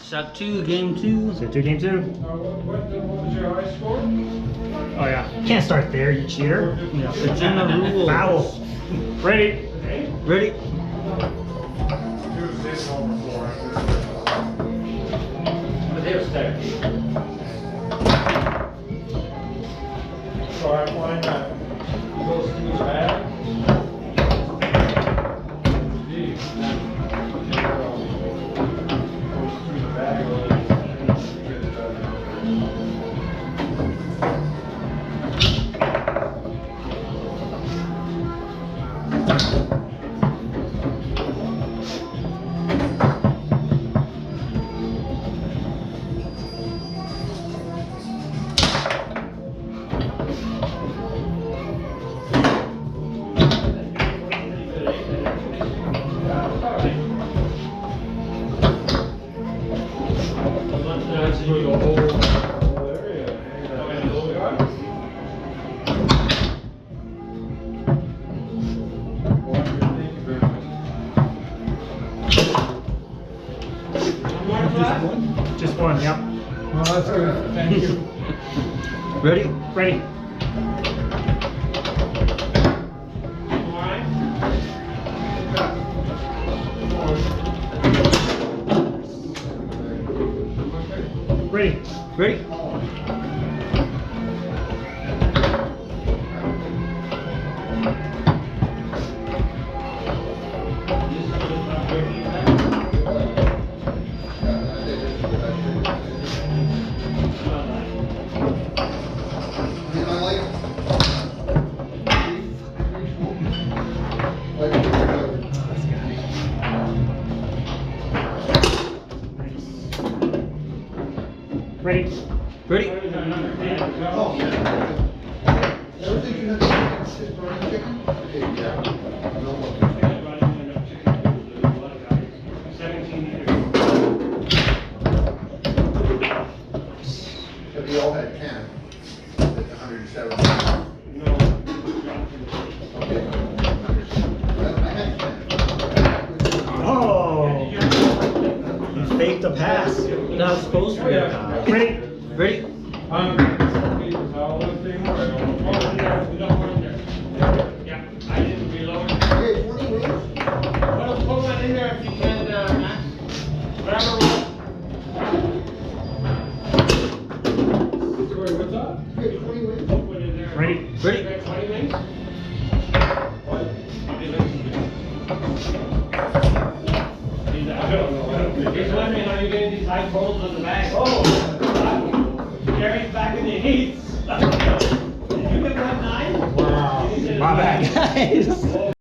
Shot 2, game 2. So 2, game 2. What was your high score? Oh yeah. Can't start there, you cheater. Yeah, it's in the rules. Foul. Ready. Ready? So I find that he goes through his bag. Gee, goes through the bag. Just one, yep. Oh, that's good. Thank you. Ready? Ready. Ready. Ready? Ready. Ready? We all had 10 at 107. No. Okay. I had 10. Oh! You faked a pass. Not supposed to be a foul. Ready. Ready? Yeah, I didn't reload. Okay, 20 wins. Well, put one in there if you can, Max. Whatever. Sorry, what's up? Okay, 20 wins. Put one in there. Ready. Ready? You got 20 wings? What? 20 I don't know. He's wondering how you're getting these high totals on the bag. Oh, Gary's back in the heats. Did you get 1-9? Wow. My bad, guys.